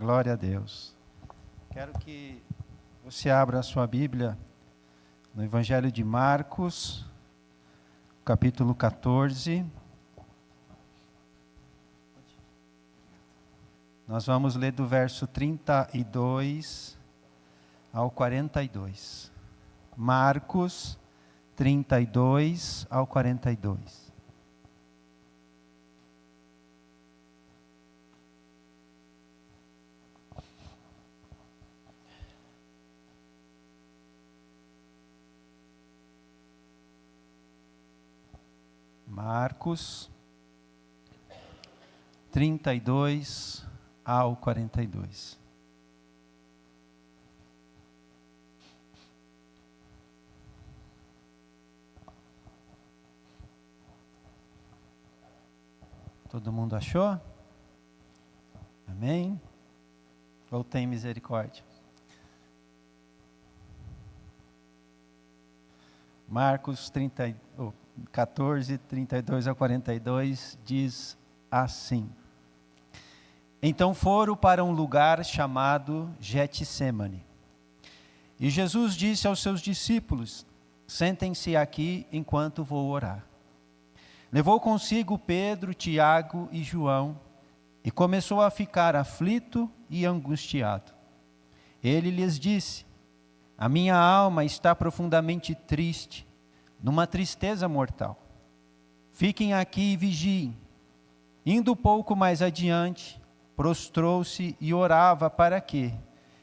Glória a Deus. Quero que você abra a sua Bíblia no Evangelho de Marcos, capítulo 14. Nós vamos ler do verso 32 ao 42. Marcos 32 ao 42. Marcos 32 ao 42. Todo mundo achou? Amém? Ou tem misericórdia? Marcos 14, 32 a 42 diz assim: Então foram para um lugar chamado Getsêmani. E Jesus disse aos seus discípulos: Sentem-se aqui enquanto vou orar. Levou consigo Pedro, Tiago e João e começou a ficar aflito e angustiado. Ele lhes disse: A minha alma está profundamente triste, numa tristeza mortal. Fiquem aqui e vigiem. Indo um pouco mais adiante, prostrou-se e orava para que,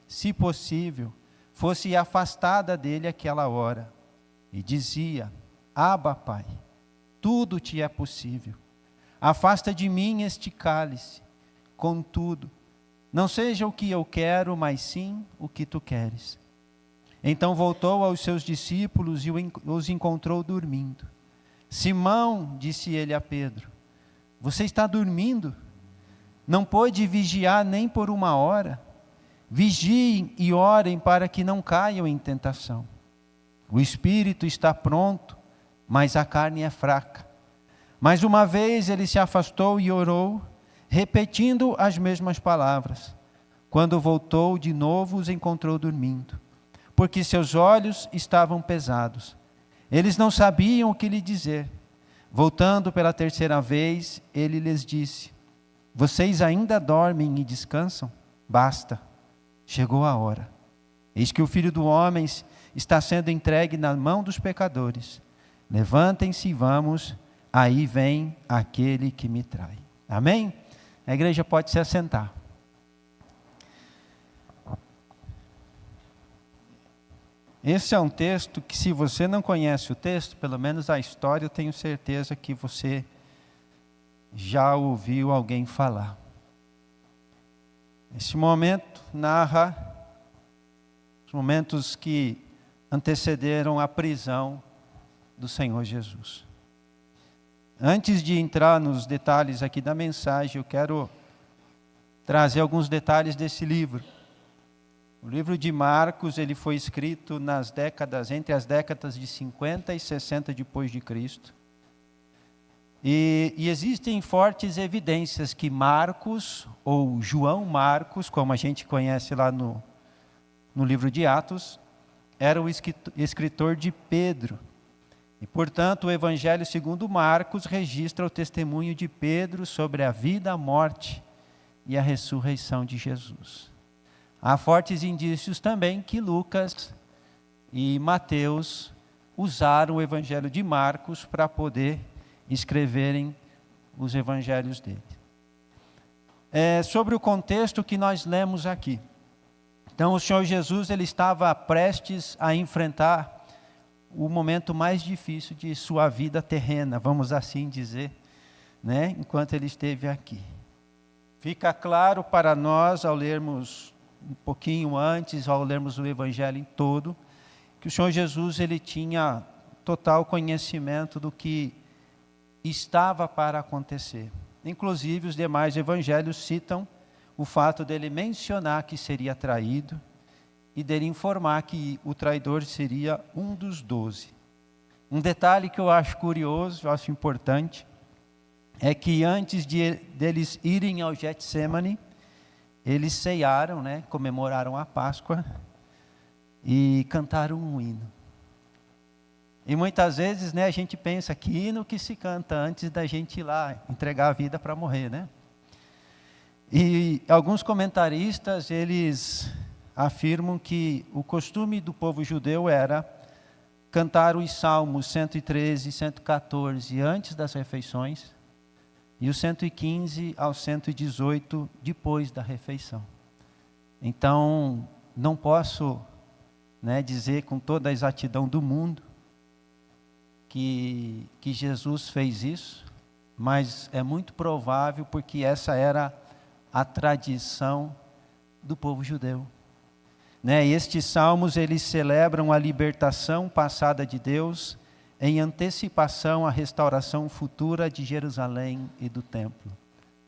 se possível, fosse afastada dele aquela hora. E dizia: Abba, Pai, tudo te é possível. Afasta de mim este cálice. Contudo, não seja o que eu quero, mas sim o que tu queres. Então voltou aos seus discípulos e os encontrou dormindo. Simão, disse ele a Pedro, você está dormindo? Não pôde vigiar nem por uma hora? Vigiem e orem para que não caiam em tentação. O espírito está pronto, mas a carne é fraca. Mais uma vez ele se afastou e orou, repetindo as mesmas palavras. Quando voltou de novo, os encontrou dormindo, porque seus olhos estavam pesados. Eles não sabiam o que lhe dizer. Voltando pela terceira vez, ele lhes disse: Vocês ainda dormem e descansam? Basta, chegou a hora. Eis que o Filho do Homem está sendo entregue na mão dos pecadores. Levantem-se e vamos, aí vem aquele que me trai. Amém? A igreja pode se assentar. Esse é um texto que, se você não conhece o texto, pelo menos a história, eu tenho certeza que você já ouviu alguém falar. Esse momento narra os momentos que antecederam a prisão do Senhor Jesus. Antes de entrar nos detalhes aqui da mensagem, eu quero trazer alguns detalhes desse livro. O livro de Marcos, ele foi escrito entre as décadas de 50 e 60 depois de Cristo. E existem fortes evidências que Marcos, ou João Marcos, como a gente conhece lá no livro de Atos, era o escritor de Pedro. E, portanto, o Evangelho segundo Marcos registra o testemunho de Pedro sobre a vida, a morte e a ressurreição de Jesus. Há fortes indícios também que Lucas e Mateus usaram o Evangelho de Marcos para poder escreverem os evangelhos dele. Sobre o contexto que nós lemos aqui. Então, o Senhor Jesus ele estava prestes a enfrentar o momento mais difícil de sua vida terrena, vamos assim dizer, né? Enquanto ele esteve aqui. Fica claro para nós, ao lermos um pouquinho antes, ao lermos o Evangelho em todo, que o Senhor Jesus ele tinha total conhecimento do que estava para acontecer. Inclusive, os demais evangelhos citam o fato dele mencionar que seria traído e dele informar que o traidor seria um dos 12. Um detalhe que eu acho curioso, eu acho importante, é que antes deles irem ao Getsêmani, eles ceiaram, né, comemoraram a Páscoa e cantaram um hino. E muitas vezes, né, a gente pensa que hino que se canta antes da gente ir lá entregar a vida para morrer, né? E alguns comentaristas, eles afirmam que o costume do povo judeu era cantar os salmos 113 e 114 antes das refeições e os 115 ao 118 depois da refeição. Então, não posso, né, dizer com toda a exatidão do mundo que Jesus fez isso, mas é muito provável porque essa era a tradição do povo judeu. Né? E estes salmos, eles celebram a libertação passada de Deus em antecipação à restauração futura de Jerusalém e do templo.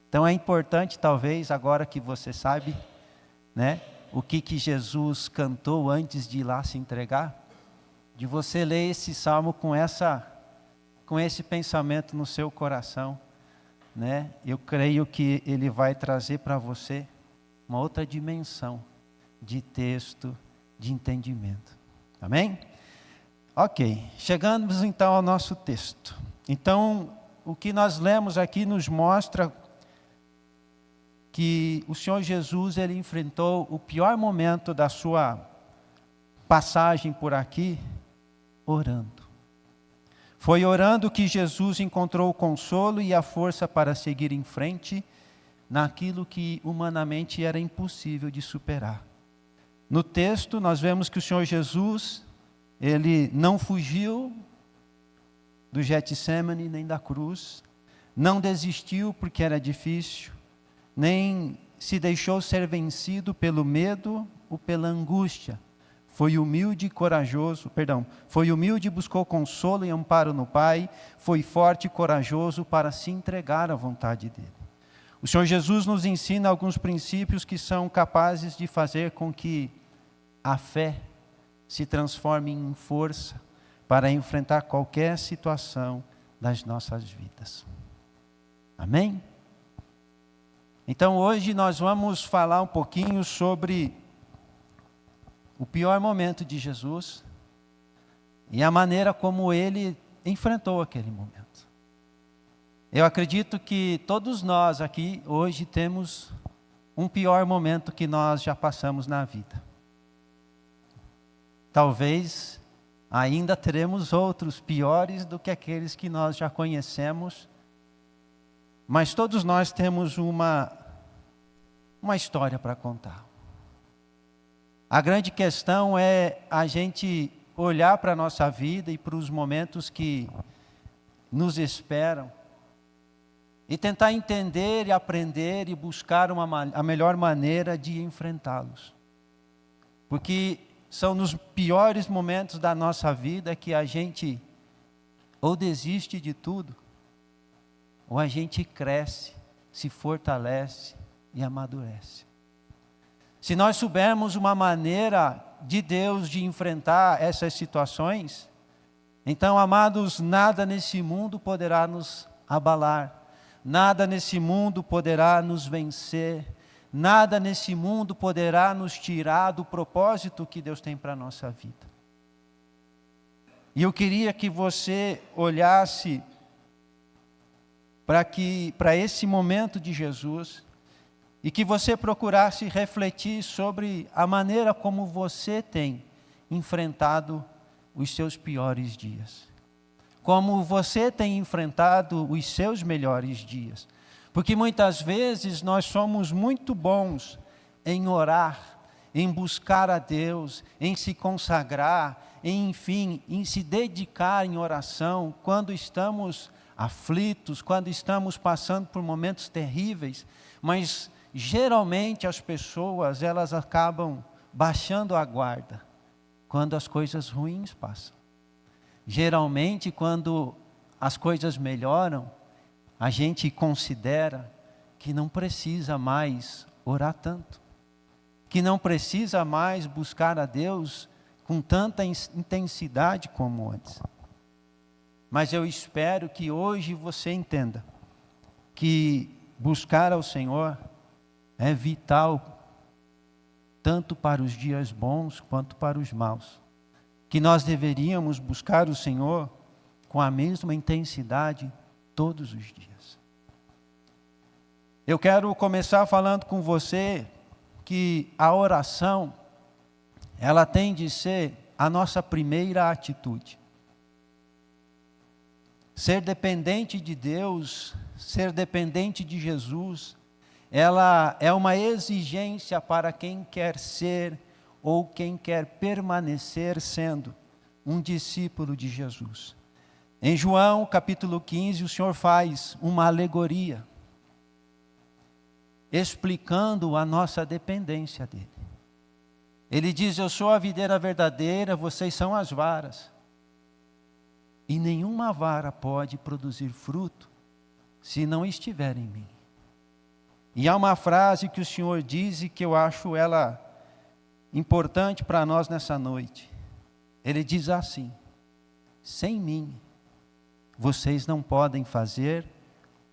Então é importante, talvez, agora que você sabe, né, o que Jesus cantou antes de ir lá se entregar, de você ler esse salmo com esse pensamento no seu coração, né? Eu creio que ele vai trazer para você uma outra dimensão de texto, de entendimento. Amém? Ok, chegamos então ao nosso texto. Então, o que nós lemos aqui nos mostra que o Senhor Jesus, ele enfrentou o pior momento da sua passagem por aqui, orando. Foi orando que Jesus encontrou o consolo e a força para seguir em frente naquilo que humanamente era impossível de superar. No texto nós vemos que o Senhor Jesus, ele não fugiu do Getsemane nem da cruz, não desistiu porque era difícil, nem se deixou ser vencido pelo medo ou pela angústia. Foi humilde e corajoso, foi humilde e buscou consolo e amparo no Pai, foi forte e corajoso para se entregar à vontade dele. O Senhor Jesus nos ensina alguns princípios que são capazes de fazer com que a fé se transforme em força para enfrentar qualquer situação das nossas vidas. Amém? Então hoje nós vamos falar um pouquinho sobre o pior momento de Jesus e a maneira como ele enfrentou aquele momento. Eu acredito que todos nós aqui hoje temos um pior momento que nós já passamos na vida. Talvez ainda teremos outros piores do que aqueles que nós já conhecemos, mas todos nós temos uma história para contar. A grande questão é a gente olhar para a nossa vida e para os momentos que nos esperam e tentar entender e aprender e buscar a melhor maneira de enfrentá-los. Porque são nos piores momentos da nossa vida que a gente ou desiste de tudo, ou a gente cresce, se fortalece e amadurece. Se nós soubermos uma maneira de Deus de enfrentar essas situações, então, amados, nada nesse mundo poderá nos abalar, nada nesse mundo poderá nos vencer, nada nesse mundo poderá nos tirar do propósito que Deus tem para a nossa vida. E eu queria que você olhasse para esse momento de Jesus e que você procurasse refletir sobre a maneira como você tem enfrentado os seus piores dias. Como você tem enfrentado os seus melhores dias. Porque muitas vezes nós somos muito bons em orar, em buscar a Deus, em se consagrar, enfim, em se dedicar em oração, quando estamos aflitos, quando estamos passando por momentos terríveis, mas geralmente as pessoas, elas acabam baixando a guarda quando as coisas ruins passam. Geralmente, quando as coisas melhoram, a gente considera que não precisa mais orar tanto, que não precisa mais buscar a Deus com tanta intensidade como antes. Mas eu espero que hoje você entenda que buscar ao Senhor é vital, tanto para os dias bons quanto para os maus. Que nós deveríamos buscar o Senhor com a mesma intensidade todos os dias. Eu quero começar falando com você que a oração, ela tem de ser a nossa primeira atitude. Ser dependente de Deus, ser dependente de Jesus, ela é uma exigência para quem quer ser ou quem quer permanecer sendo um discípulo de Jesus. Em João capítulo 15, o Senhor faz uma alegoria, explicando a nossa dependência dele. Ele diz: eu sou a videira verdadeira, vocês são as varas. E nenhuma vara pode produzir fruto se não estiver em mim. E há uma frase que o Senhor diz e que eu acho ela importante para nós nessa noite. Ele diz assim: sem mim, vocês não podem fazer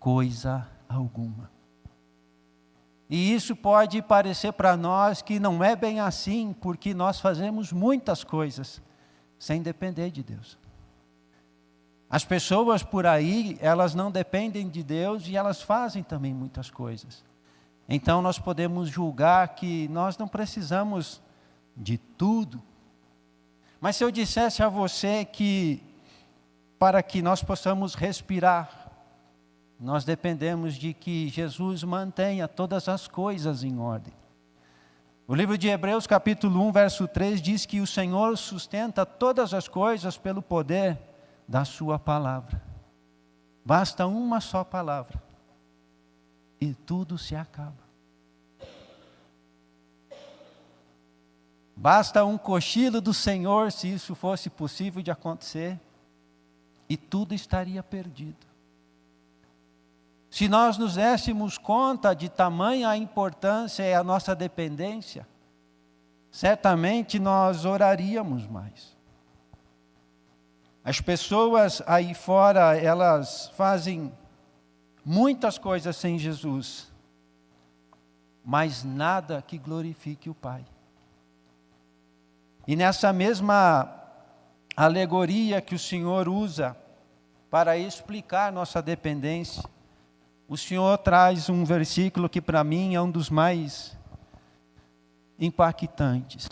coisa alguma. E isso pode parecer para nós que não é bem assim, porque nós fazemos muitas coisas sem depender de Deus. As pessoas por aí, elas não dependem de Deus e elas fazem também muitas coisas. Então nós podemos julgar que nós não precisamos de tudo. Mas se eu dissesse a você que para que nós possamos respirar, nós dependemos de que Jesus mantenha todas as coisas em ordem. O livro de Hebreus capítulo 1, verso 3 diz que o Senhor sustenta todas as coisas pelo poder da sua palavra. Basta uma só palavra e tudo se acaba. Basta um cochilo do Senhor, se isso fosse possível de acontecer, e tudo estaria perdido. Se nós nos dessemos conta de tamanha importância e a nossa dependência, certamente nós oraríamos mais. As pessoas aí fora, elas fazem muitas coisas sem Jesus, mas nada que glorifique o Pai. E nessa mesma alegoria que o Senhor usa para explicar nossa dependência, o Senhor traz um versículo que para mim é um dos mais impactantes,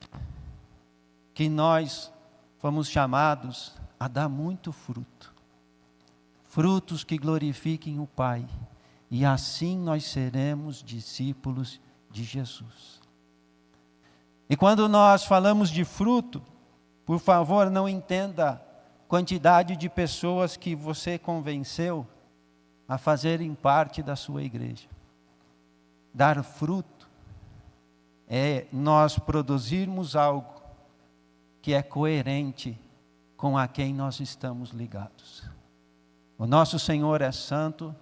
que nós fomos chamados a dar muito fruto, frutos que glorifiquem o Pai, e assim nós seremos discípulos de Jesus. E quando nós falamos de fruto, por favor, não entenda a quantidade de pessoas que você convenceu a fazerem parte da sua igreja. Dar fruto é nós produzirmos algo que é coerente com a quem nós estamos ligados. O nosso Senhor é santo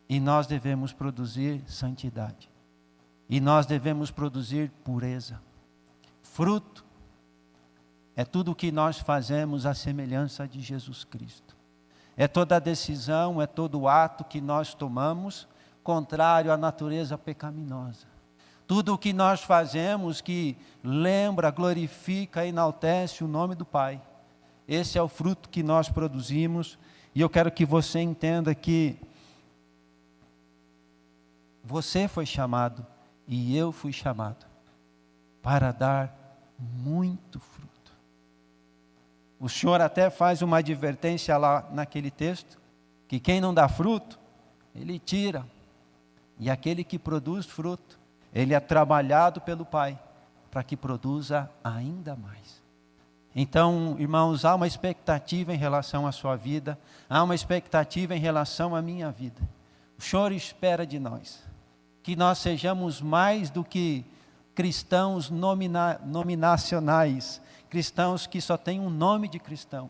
e nós devemos produzir santidade. E nós devemos produzir pureza. Fruto é tudo o que nós fazemos à semelhança de Jesus Cristo. É toda a decisão, é todo o ato que nós tomamos contrário à natureza pecaminosa. Tudo o que nós fazemos que lembra, glorifica, enaltece o nome do Pai. Esse é o fruto que nós produzimos, e eu quero que você entenda que você foi chamado e eu fui chamado para dar muito fruto. O Senhor até faz uma advertência lá naquele texto, que quem não dá fruto, Ele tira. E aquele que produz fruto, ele é trabalhado pelo Pai, para que produza ainda mais. Então, irmãos, há uma expectativa em relação à sua vida, há uma expectativa em relação à minha vida. O Senhor espera de nós, que nós sejamos mais do que cristãos nominacionais, cristãos que só têm um nome de cristão,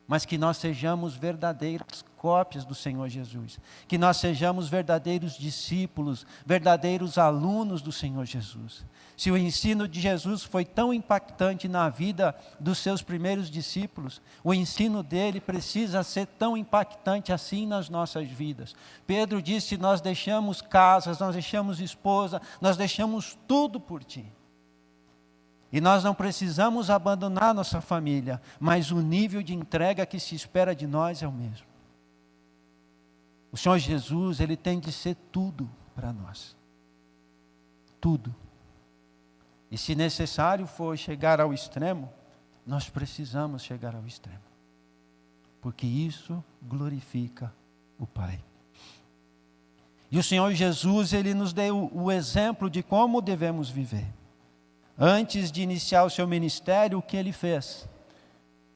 mas que nós sejamos verdadeiras cópias do Senhor Jesus, que nós sejamos verdadeiros discípulos, verdadeiros alunos do Senhor Jesus. Se o ensino de Jesus foi tão impactante na vida dos seus primeiros discípulos, o ensino dele precisa ser tão impactante assim nas nossas vidas. Pedro disse: nós deixamos casas, nós deixamos esposa, nós deixamos tudo por ti. E nós não precisamos abandonar nossa família, mas o nível de entrega que se espera de nós é o mesmo. O Senhor Jesus, Ele tem de ser tudo para nós. Tudo. E se necessário for chegar ao extremo, nós precisamos chegar ao extremo. Porque isso glorifica o Pai. E o Senhor Jesus, Ele nos deu o exemplo de como devemos viver. Antes de iniciar o seu ministério, o que Ele fez?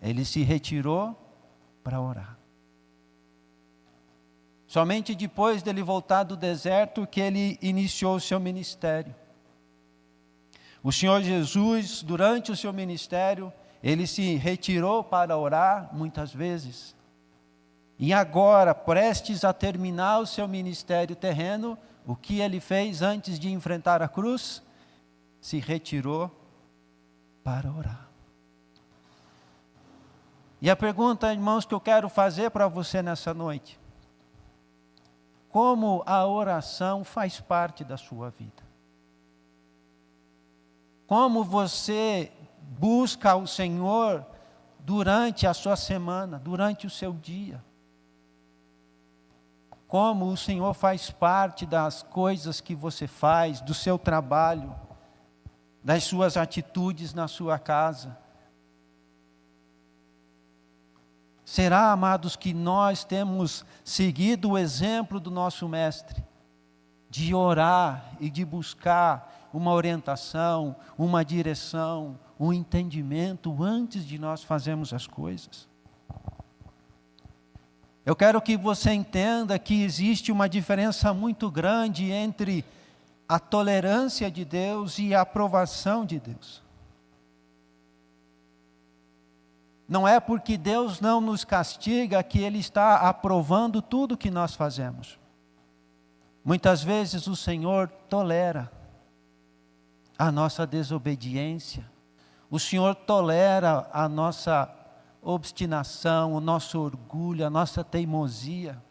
Ele se retirou para orar. Somente depois dele voltar do deserto que Ele iniciou o seu ministério. O Senhor Jesus, durante o seu ministério, Ele se retirou para orar muitas vezes. E agora, prestes a terminar o seu ministério terreno, o que Ele fez antes de enfrentar a cruz? Se retirou para orar. E a pergunta, irmãos, que eu quero fazer para você nessa noite: como a oração faz parte da sua vida? Como você busca o Senhor durante a sua semana, durante o seu dia? Como o Senhor faz parte das coisas que você faz, do seu trabalho, das suas atitudes na sua casa? Será, amados, que nós temos seguido o exemplo do nosso Mestre, de orar e de buscar uma orientação, uma direção, um entendimento antes de nós fazermos as coisas? Eu quero que você entenda que existe uma diferença muito grande entre a tolerância de Deus e a aprovação de Deus. Não é porque Deus não nos castiga que Ele está aprovando tudo que nós fazemos. Muitas vezes o Senhor tolera a nossa desobediência. O Senhor tolera a nossa obstinação, o nosso orgulho, a nossa teimosia.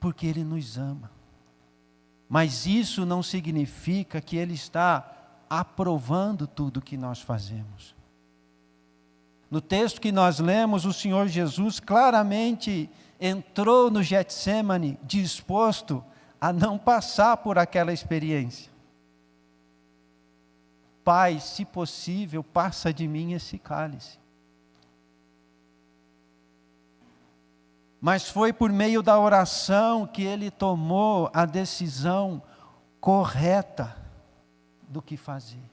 Porque Ele nos ama. Mas isso não significa que Ele está aprovando tudo que nós fazemos. No texto que nós lemos, o Senhor Jesus claramente entrou no Getsêmani disposto a não passar por aquela experiência. Pai, se possível, passa de mim esse cálice. Mas foi por meio da oração que Ele tomou a decisão correta do que fazer.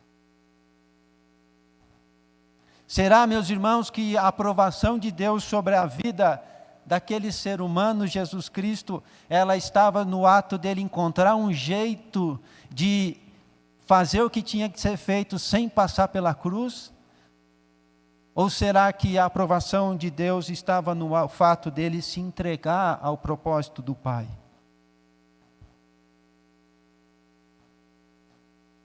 Será, meus irmãos, que a aprovação de Deus sobre a vida daquele ser humano, Jesus Cristo, ela estava no ato dele encontrar um jeito de fazer o que tinha que ser feito sem passar pela cruz? Ou será que a aprovação de Deus estava no fato dele se entregar ao propósito do Pai?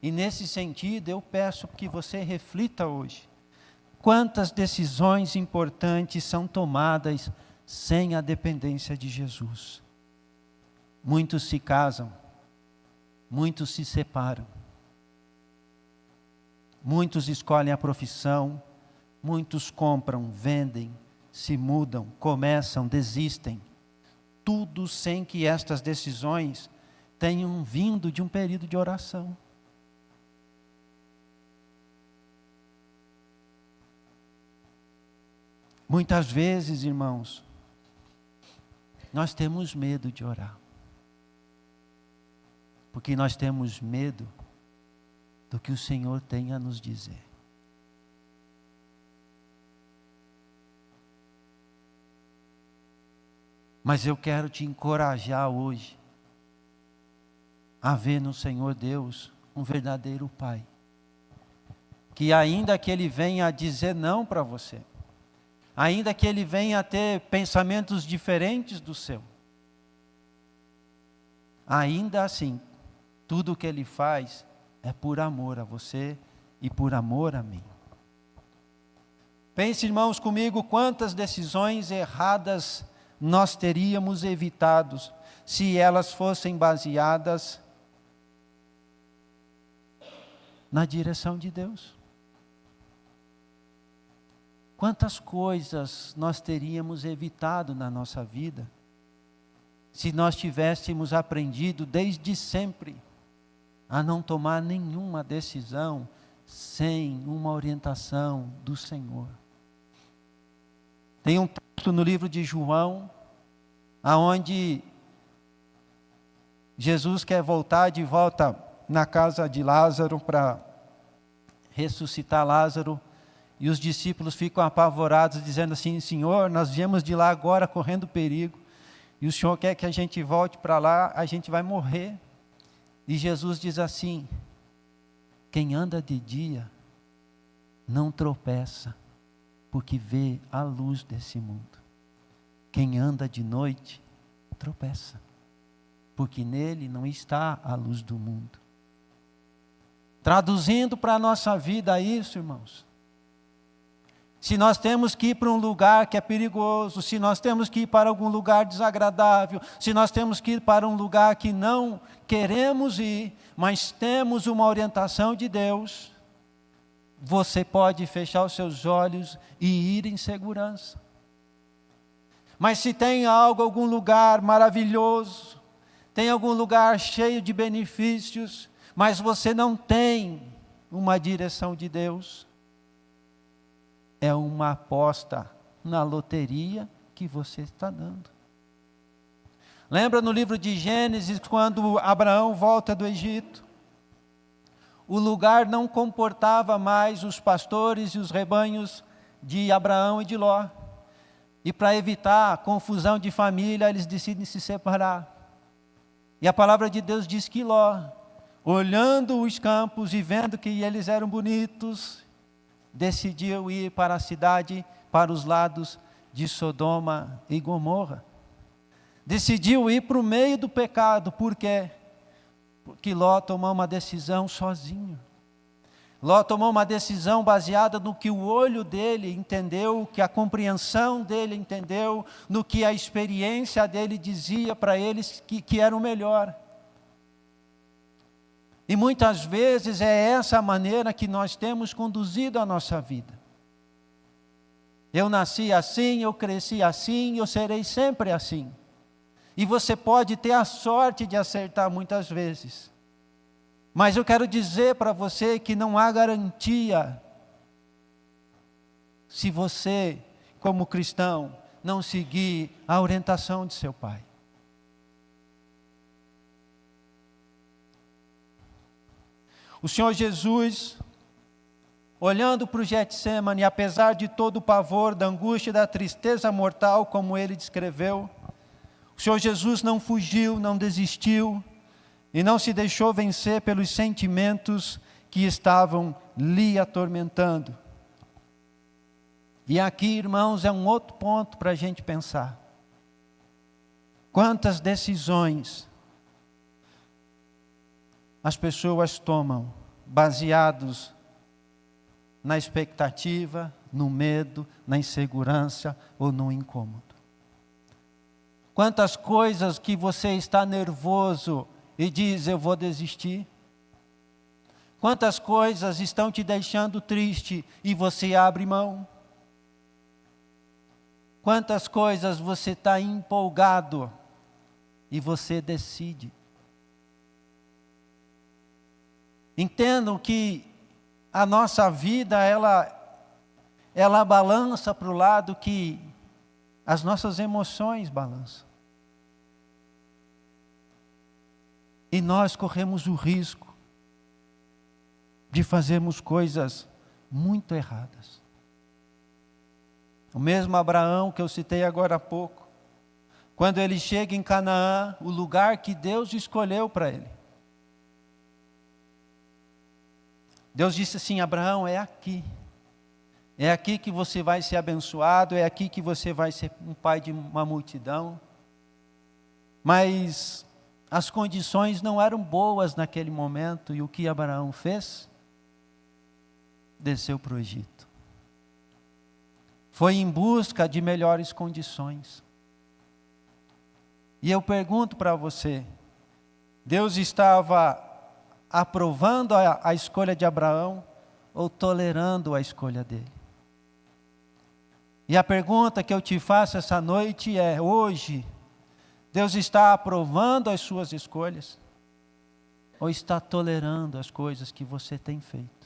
E nesse sentido, eu peço que você reflita hoje. Quantas decisões importantes são tomadas sem a dependência de Jesus? Muitos se casam, muitos se separam, muitos escolhem a profissão, muitos compram, vendem, se mudam, começam, desistem. Tudo sem que estas decisões tenham vindo de um período de oração. Muitas vezes, irmãos, nós temos medo de orar. Porque nós temos medo do que o Senhor tem a nos dizer. Mas eu quero te encorajar hoje a ver no Senhor Deus um verdadeiro Pai. Que ainda que Ele venha a dizer não para você, ainda que ele venha a ter pensamentos diferentes do seu, ainda assim, tudo o que ele faz é por amor a você e por amor a mim. Pense, irmãos, comigo, quantas decisões erradas nós teríamos evitado se elas fossem baseadas na direção de Deus. Quantas coisas nós teríamos evitado na nossa vida se nós tivéssemos aprendido desde sempre a não tomar nenhuma decisão sem uma orientação do Senhor. Tem um texto no livro de João, aonde Jesus quer voltar de volta na casa de Lázaro para ressuscitar Lázaro, e os discípulos ficam apavorados, dizendo assim: Senhor, nós viemos de lá agora correndo perigo, e o Senhor quer que a gente volte para lá, a gente vai morrer. E Jesus diz assim: quem anda de dia não tropeça, porque vê a luz desse mundo. Quem anda de noite tropeça, porque nele não está a luz do mundo. Traduzindo para a nossa vida isso, irmãos, se nós temos que ir para um lugar que é perigoso, se nós temos que ir para algum lugar desagradável, se nós temos que ir para um lugar que não queremos ir, mas temos uma orientação de Deus, você pode fechar os seus olhos e ir em segurança. Mas se tem algum lugar maravilhoso, tem algum lugar cheio de benefícios, mas você não tem uma direção de Deus, é uma aposta na loteria que você está dando. Lembra no livro de Gênesis, quando Abraão volta do Egito? O lugar não comportava mais os pastores e os rebanhos de Abraão e de Ló. E para evitar a confusão de família, eles decidem se separar. E a palavra de Deus diz que Ló, olhando os campos e vendo que eles eram bonitos, decidiu ir para a cidade, para os lados de Sodoma e Gomorra. Decidiu ir para o meio do pecado. Por quê? Porque Ló tomou uma decisão sozinho. Ló tomou uma decisão baseada no que o olho dele entendeu, que a compreensão dele entendeu, no que a experiência dele dizia para eles que era o melhor. E muitas vezes é essa a maneira que nós temos conduzido a nossa vida. Eu nasci assim, eu cresci assim, eu serei sempre assim. E você pode ter a sorte de acertar muitas vezes. Mas eu quero dizer para você que não há garantia se você, como cristão, não seguir a orientação de seu pai. O Senhor Jesus, olhando para o Getsemane, apesar de todo o pavor, da angústia e da tristeza mortal, como ele descreveu, o Senhor Jesus não fugiu, não desistiu, e não se deixou vencer pelos sentimentos que estavam lhe atormentando. E aqui, irmãos, é um outro ponto para a gente pensar. Quantas decisões as pessoas tomam baseados na expectativa, no medo, na insegurança ou no incômodo? Quantas coisas que você está nervoso e diz: eu vou desistir? Quantas coisas estão te deixando triste e você abre mão? Quantas coisas você está empolgado e você decide? Entendam que a nossa vida, ela balança para o lado que as nossas emoções balançam. E nós corremos o risco de fazermos coisas muito erradas. O mesmo Abraão que eu citei agora há pouco, quando ele chega em Canaã, o lugar que Deus escolheu para ele. Deus disse assim: Abraão, é aqui. é aqui que você vai ser abençoado, é aqui que você vai ser um pai de uma multidão. Mas as condições não eram boas naquele momento, e o que Abraão fez? Desceu para o Egito. Foi em busca de melhores condições. E eu pergunto para você, Deus estava aprovando a escolha de Abraão ou tolerando a escolha dele? E a pergunta que eu te faço essa noite é: hoje, Deus está aprovando as suas escolhas? Ou está tolerando as coisas que você tem feito?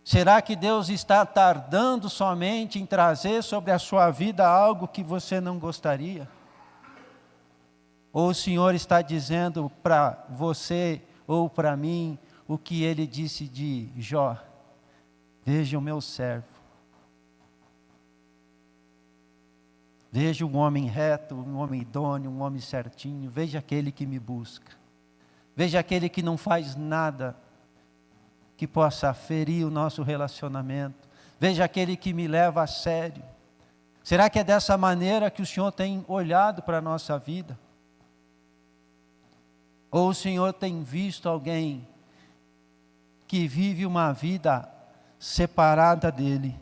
Será que Deus está tardando somente em trazer sobre a sua vida algo que você não gostaria? Ou o Senhor está dizendo para você ou para mim o que Ele disse de Jó? Veja o meu servo. Veja um homem reto, um homem idôneo, um homem certinho. Veja aquele que me busca. Veja aquele que não faz nada que possa ferir o nosso relacionamento. Veja aquele que me leva a sério. Será que é dessa maneira que o Senhor tem olhado para a nossa vida? Ou o Senhor tem visto alguém que vive uma vida separada dele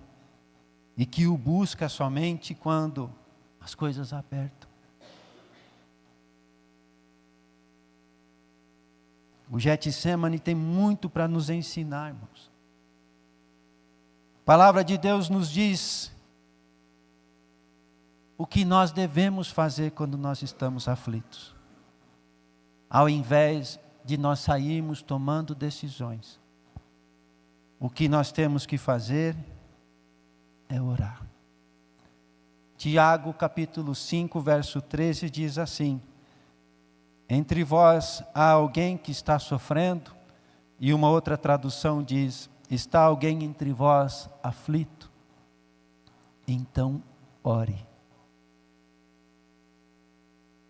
e que o busca somente quando as coisas apertam? O Getsemane tem muito para nos ensinar, irmãos. A palavra de Deus nos diz o que nós devemos fazer quando nós estamos aflitos. Ao invés de nós sairmos tomando decisões, o que nós temos que fazer é orar. Tiago capítulo 5, verso 13 diz assim: entre vós há alguém que está sofrendo, e uma outra tradução diz: está alguém entre vós aflito? Então ore.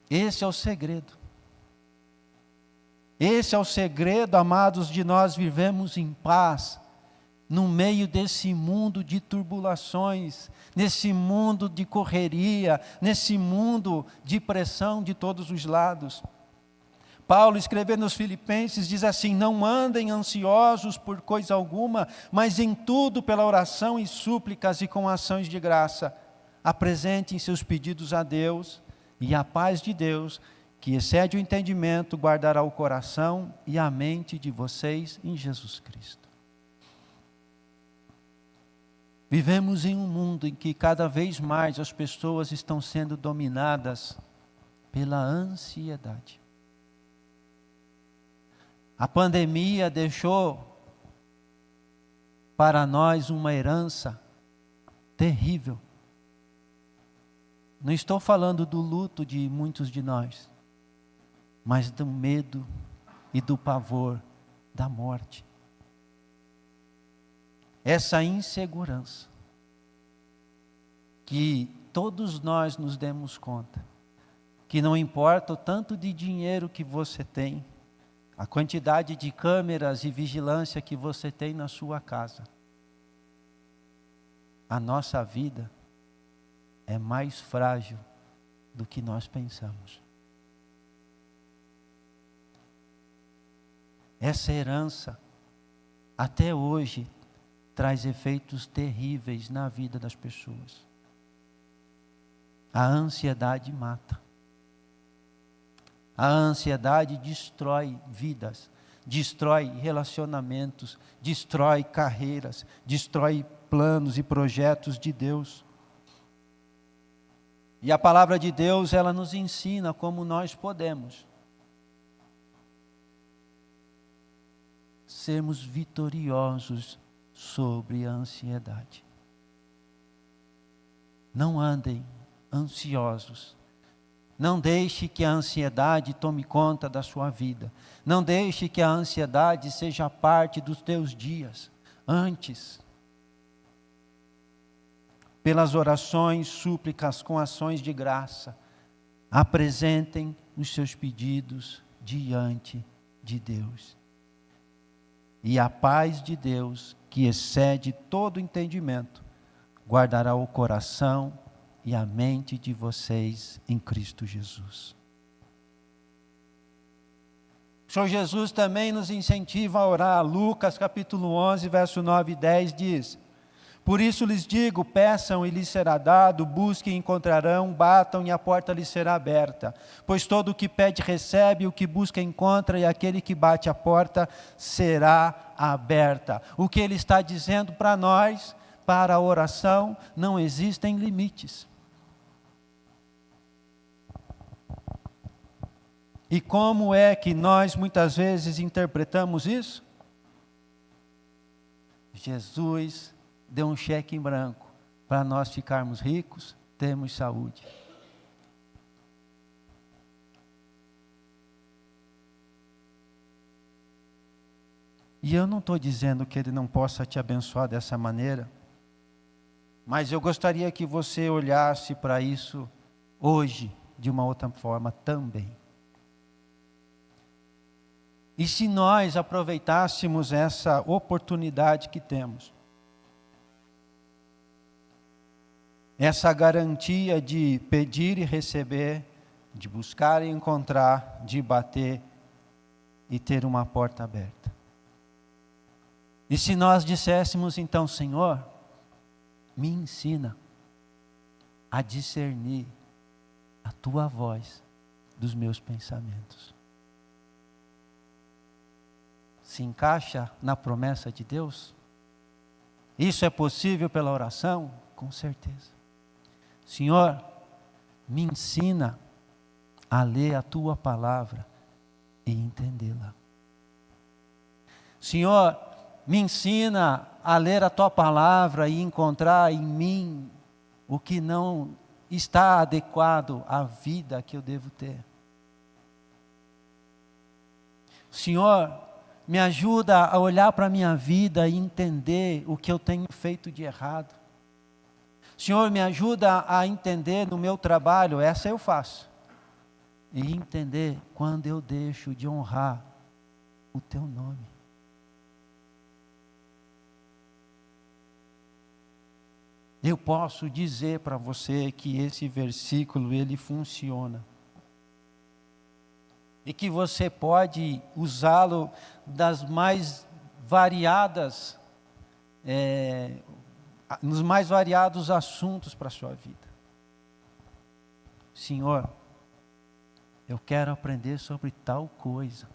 Esse é o segredo. Esse é o segredo, amados, de nós vivemos em paz, no meio desse mundo de turbulações, nesse mundo de correria, nesse mundo de pressão de todos os lados. Paulo, escrevendo aos Filipenses, diz assim: não andem ansiosos por coisa alguma, mas em tudo pela oração e súplicas e com ações de graça, apresentem seus pedidos a Deus, e a paz de Deus, que excede o entendimento, guardará o coração e a mente de vocês em Jesus Cristo. Vivemos em um mundo em que cada vez mais as pessoas estão sendo dominadas pela ansiedade. A pandemia deixou para nós uma herança terrível. Não estou falando do luto de muitos de nós, mas do medo e do pavor da morte. Essa insegurança, que todos nós nos demos conta, que não importa o tanto de dinheiro que você tem, a quantidade de câmeras e vigilância que você tem na sua casa, a nossa vida é mais frágil do que nós pensamos. Essa herança, até hoje, traz efeitos terríveis na vida das pessoas. A ansiedade mata. A ansiedade destrói vidas, destrói relacionamentos, destrói carreiras, destrói planos e projetos de Deus. E a palavra de Deus, ela nos ensina como nós podemos sermos vitoriosos sobre a ansiedade. Não andem ansiosos. Não deixe que a ansiedade tome conta da sua vida. Não deixe que a ansiedade seja parte dos teus dias. Antes, pelas orações, súplicas, com ações de graça, apresentem os seus pedidos diante de Deus. E a paz de Deus, que excede todo entendimento, guardará o coração e a mente de vocês em Cristo Jesus. O Senhor Jesus também nos incentiva a orar. Lucas capítulo 11, verso 9 e 10 diz: por isso lhes digo, peçam e lhes será dado, busquem e encontrarão, batam e a porta lhes será aberta. Pois todo o que pede recebe, o que busca encontra, e aquele que bate a porta será aberta. O que ele está dizendo para nós, para a oração, não existem limites. E como é que nós muitas vezes interpretamos isso? Jesus deu um cheque em branco para nós ficarmos ricos, termos saúde. E eu não estou dizendo que Ele não possa te abençoar dessa maneira, mas eu gostaria que você olhasse para isso hoje de uma outra forma também. E se nós aproveitássemos essa oportunidade que temos, essa garantia de pedir e receber, de buscar e encontrar, de bater e ter uma porta aberta. E se nós disséssemos então, Senhor, me ensina a discernir a Tua voz dos meus pensamentos. Se encaixa na promessa de Deus? Isso é possível pela oração? Com certeza. Senhor, me ensina a ler a Tua palavra e entendê-la. Senhor, me ensina a ler a Tua palavra e encontrar em mim o que não está adequado à vida que eu devo ter. Senhor, me ajuda a olhar para a minha vida e entender o que eu tenho feito de errado. Senhor, me ajuda a entender no meu trabalho, essa eu faço. E entender quando eu deixo de honrar o Teu nome. Eu posso dizer para você que esse versículo, ele funciona. E que você pode usá-lo das mais variadas, nos mais variados assuntos para a sua vida. Senhor, eu quero aprender sobre tal coisa.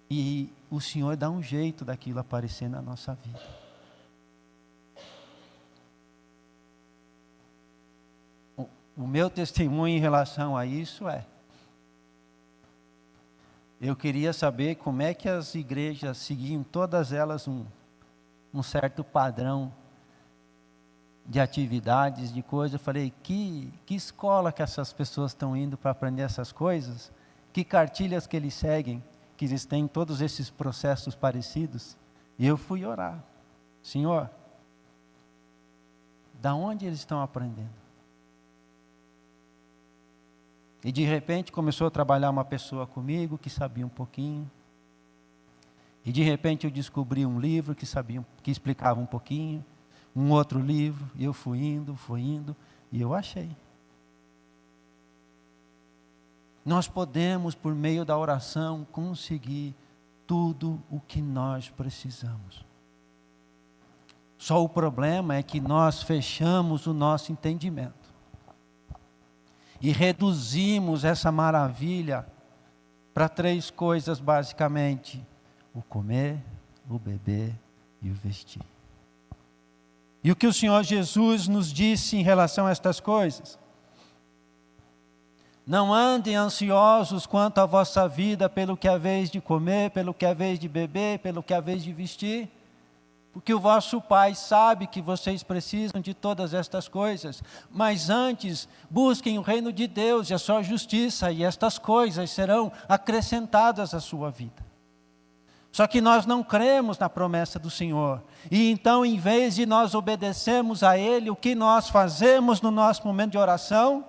E o Senhor dá um jeito daquilo aparecer na nossa vida. O meu testemunho em relação a isso eu queria saber como é que as igrejas seguiam, todas elas, um certo padrão de atividades, de coisas. Eu falei, que escola que essas pessoas estão indo para aprender essas coisas? Que cartilhas que eles seguem, que eles têm todos esses processos parecidos? E eu fui orar. Senhor, da onde eles estão aprendendo? E de repente começou a trabalhar uma pessoa comigo que sabia um pouquinho. E de repente eu descobri um livro que explicava um pouquinho. Um outro livro, e eu fui indo, e eu achei. Nós podemos, por meio da oração, conseguir tudo o que nós precisamos. Só o problema é que nós fechamos o nosso entendimento. E reduzimos essa maravilha para 3 coisas basicamente: o comer, o beber e o vestir. E o que o Senhor Jesus nos disse em relação a estas coisas? Não andem ansiosos quanto à vossa vida, pelo que é vez de comer, pelo que é vez de beber, pelo que é vez de vestir, porque o vosso Pai sabe que vocês precisam de todas estas coisas. Mas antes, busquem o reino de Deus e a sua justiça, e estas coisas serão acrescentadas à sua vida. Só que nós não cremos na promessa do Senhor. E então, em vez de nós obedecermos a Ele, o que nós fazemos no nosso momento de oração?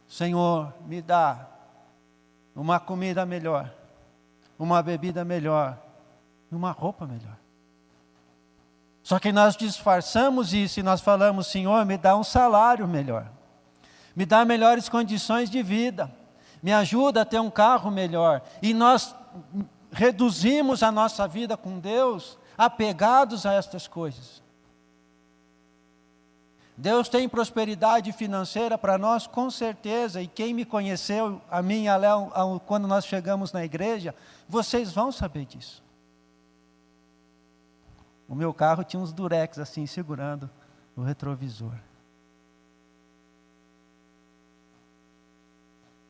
Senhor, me dá uma comida melhor. uma bebida melhor e uma roupa melhor. Só que nós disfarçamos isso e nós falamos: Senhor, me dá um salário melhor, me dá melhores condições de vida, me ajuda a ter um carro melhor. E nós reduzimos a nossa vida com Deus apegados a estas coisas. Deus tem prosperidade financeira para nós, com certeza, e quem me conheceu, a mim e a Léo, quando nós chegamos na igreja, vocês vão saber disso. O meu carro tinha uns durex assim, segurando o retrovisor.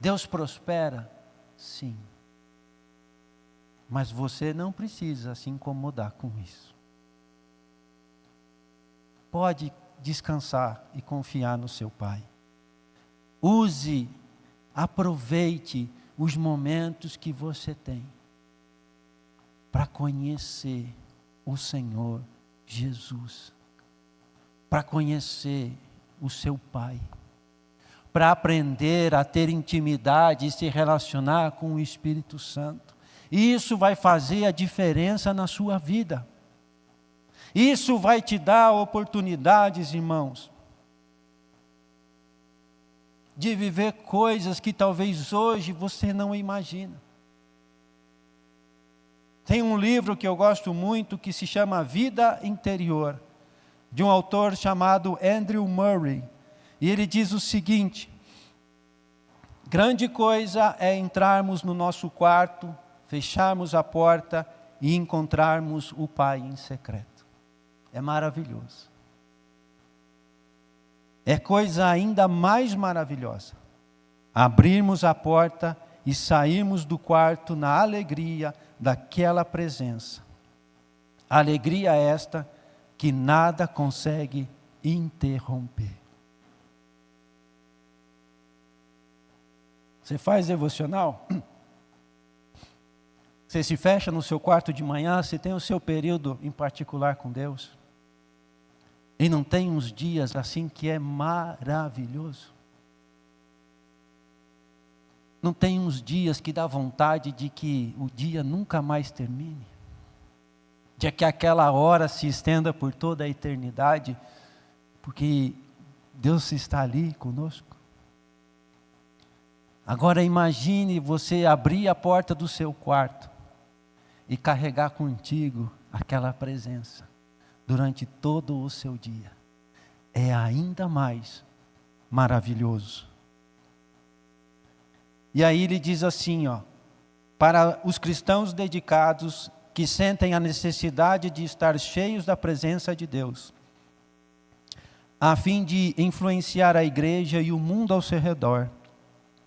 Deus prospera? Sim. Mas você não precisa se incomodar com isso. Pode descansar e confiar no seu Pai. Use, aproveite os momentos que você tem para conhecer o Senhor Jesus, para conhecer o seu Pai, para aprender a ter intimidade e se relacionar com o Espírito Santo. Isso vai fazer a diferença na sua vida. Isso vai te dar oportunidades, irmãos, de viver coisas que talvez hoje você não imagina. Tem um livro que eu gosto muito que se chama Vida Interior, de um autor chamado Andrew Murray. E ele diz o seguinte: grande coisa é entrarmos no nosso quarto, fecharmos a porta e encontrarmos o Pai em secreto. É maravilhoso. É coisa ainda mais maravilhosa abrirmos a porta e sairmos do quarto na alegria daquela presença. Alegria esta que nada consegue interromper. Você faz devocional? Você se fecha no seu quarto de manhã, você tem o seu período em particular com Deus? E não tem uns dias assim que é maravilhoso? Não tem uns dias que dá vontade de que o dia nunca mais termine? De que aquela hora se estenda por toda a eternidade, porque Deus está ali conosco? Agora imagine você abrir a porta do seu quarto e carregar contigo aquela presença durante todo o seu dia. É ainda mais maravilhoso. E aí ele diz assim, para os cristãos dedicados que sentem a necessidade de estar cheios da presença de Deus, a fim de influenciar a igreja e o mundo ao seu redor,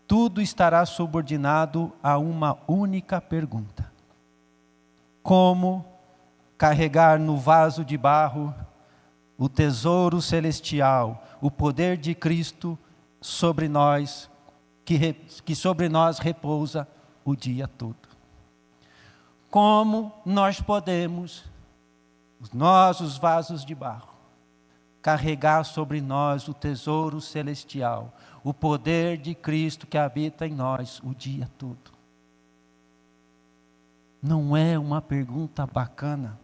tudo estará subordinado a uma única pergunta: como carregar no vaso de barro o tesouro celestial, o poder de Cristo sobre nós, que sobre nós repousa o dia todo? Como nós podemos, nós os vasos de barro, carregar sobre nós o tesouro celestial, o poder de Cristo que habita em nós o dia todo? Não é uma pergunta bacana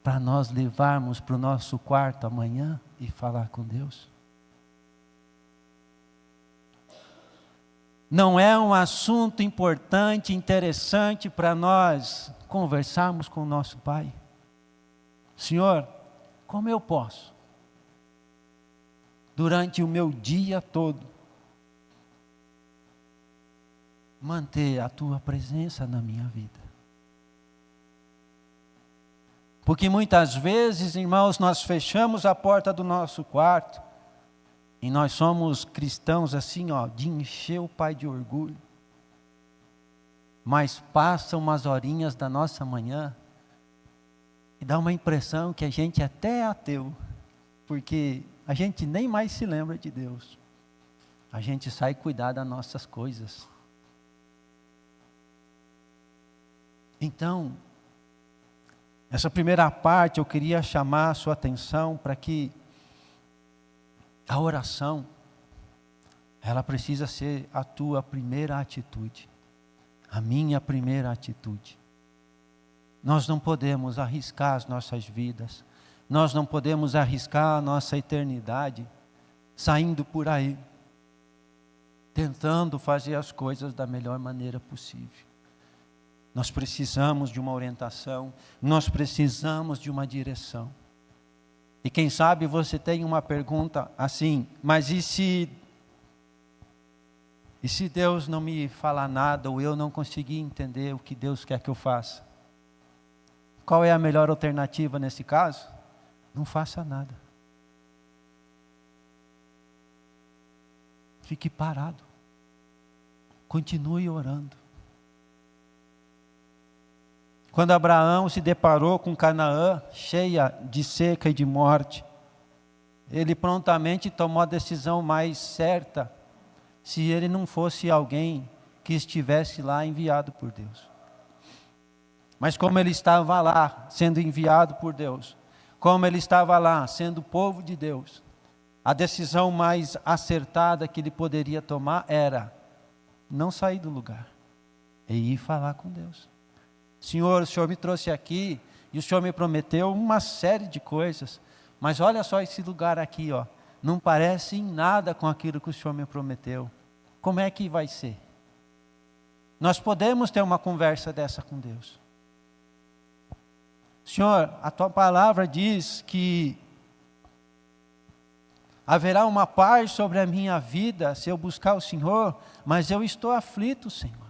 para nós levarmos para o nosso quarto amanhã e falar com Deus? Não é um assunto importante, interessante para nós conversarmos com o nosso Pai? Senhor, como eu posso, durante o meu dia todo, manter a Tua presença na minha vida? Porque muitas vezes, irmãos, nós fechamos a porta do nosso quarto e nós somos cristãos assim, de encher o Pai de orgulho. Mas passam umas horinhas da nossa manhã e dá uma impressão que a gente até é ateu, porque a gente nem mais se lembra de Deus. A gente sai cuidar das nossas coisas. Então, essa primeira parte eu queria chamar a sua atenção para que a oração, ela precisa ser a tua primeira atitude. a minha primeira atitude. Nós não podemos arriscar as nossas vidas, nós não podemos arriscar a nossa eternidade, saindo por aí, tentando fazer as coisas da melhor maneira possível. Nós precisamos de uma orientação, nós precisamos de uma direção. E quem sabe você tem uma pergunta assim, mas e se Deus não me falar nada, ou eu não conseguir entender o que Deus quer que eu faça? Qual é a melhor alternativa nesse caso? Não faça nada. Fique parado. Continue orando. Quando Abraão se deparou com Canaã, cheia de seca e de morte, ele prontamente tomou a decisão mais certa, se ele não fosse alguém que estivesse lá enviado por Deus. Mas como ele estava lá, sendo enviado por Deus, como ele estava lá, sendo povo de Deus, a decisão mais acertada que ele poderia tomar era não sair do lugar e ir falar com Deus. Senhor, o Senhor me trouxe aqui e o Senhor me prometeu uma série de coisas, mas olha só esse lugar aqui, ó, não parece em nada com aquilo que o Senhor me prometeu. Como é que vai ser? Nós podemos ter uma conversa dessa com Deus. Senhor, a tua palavra diz que haverá uma paz sobre a minha vida se eu buscar o Senhor, mas eu estou aflito, Senhor.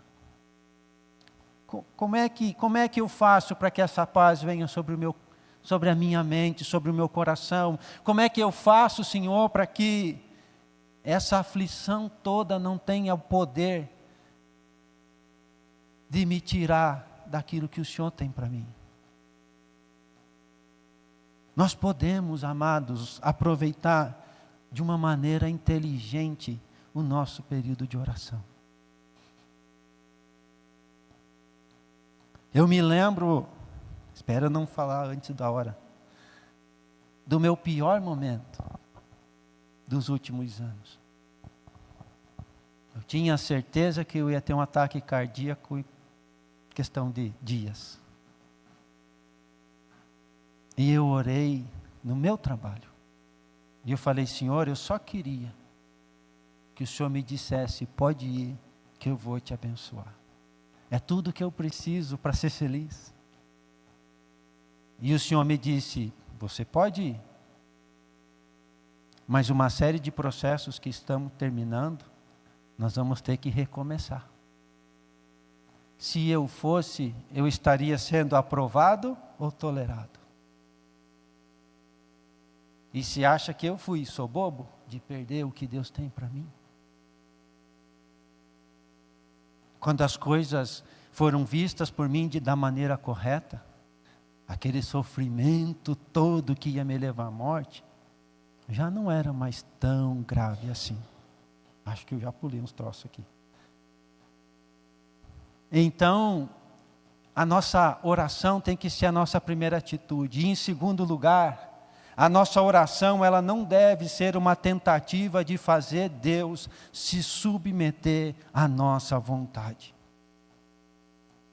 Como é que eu faço para que essa paz venha sobre a minha mente, sobre o meu coração? Como é que eu faço, Senhor, para que essa aflição toda não tenha o poder de me tirar daquilo que o Senhor tem para mim? Nós podemos, amados, aproveitar de uma maneira inteligente o nosso período de oração. Eu me lembro, espero não falar antes da hora, do meu pior momento dos últimos anos. Eu tinha certeza que eu ia ter um ataque cardíaco em questão de dias. E eu orei no meu trabalho. E eu falei, Senhor, eu só queria que o Senhor me dissesse, pode ir, que eu vou te abençoar. É tudo que eu preciso para ser feliz. E o Senhor me disse, você pode ir. Mas uma série de processos que estamos terminando, nós vamos ter que recomeçar. Se eu fosse, eu estaria sendo aprovado ou tolerado? E se acha que eu sou bobo de perder o que Deus tem para mim? Quando as coisas foram vistas por mim da maneira correta, aquele sofrimento todo que ia me levar à morte, já não era mais tão grave assim. Acho que eu já pulei uns troços aqui. Então, a nossa oração tem que ser a nossa primeira atitude. E em segundo lugar, a nossa oração, ela não deve ser uma tentativa de fazer Deus se submeter à nossa vontade.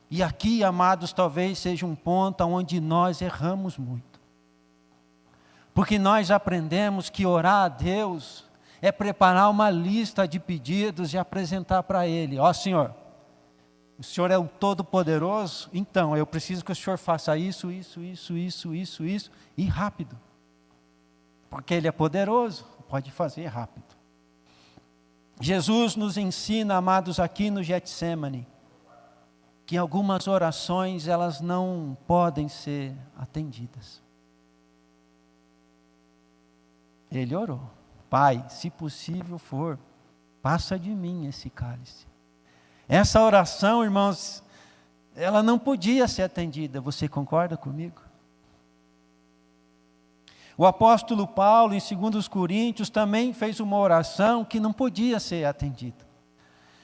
E aqui, amados, talvez seja um ponto onde nós erramos muito. Porque nós aprendemos que orar a Deus é preparar uma lista de pedidos e apresentar para Ele. Ó Senhor, o Senhor é o Todo-Poderoso, então eu preciso que o Senhor faça isso, e rápido. Porque Ele é poderoso, pode fazer rápido. Jesus nos ensina, amados, aqui no Getsemane, que algumas orações elas não podem ser atendidas. Ele orou, Pai, se possível for, passa de mim esse cálice. Essa oração, irmãos, ela não podia ser atendida, você concorda comigo? O apóstolo Paulo, em 2 Coríntios, também fez uma oração que não podia ser atendida.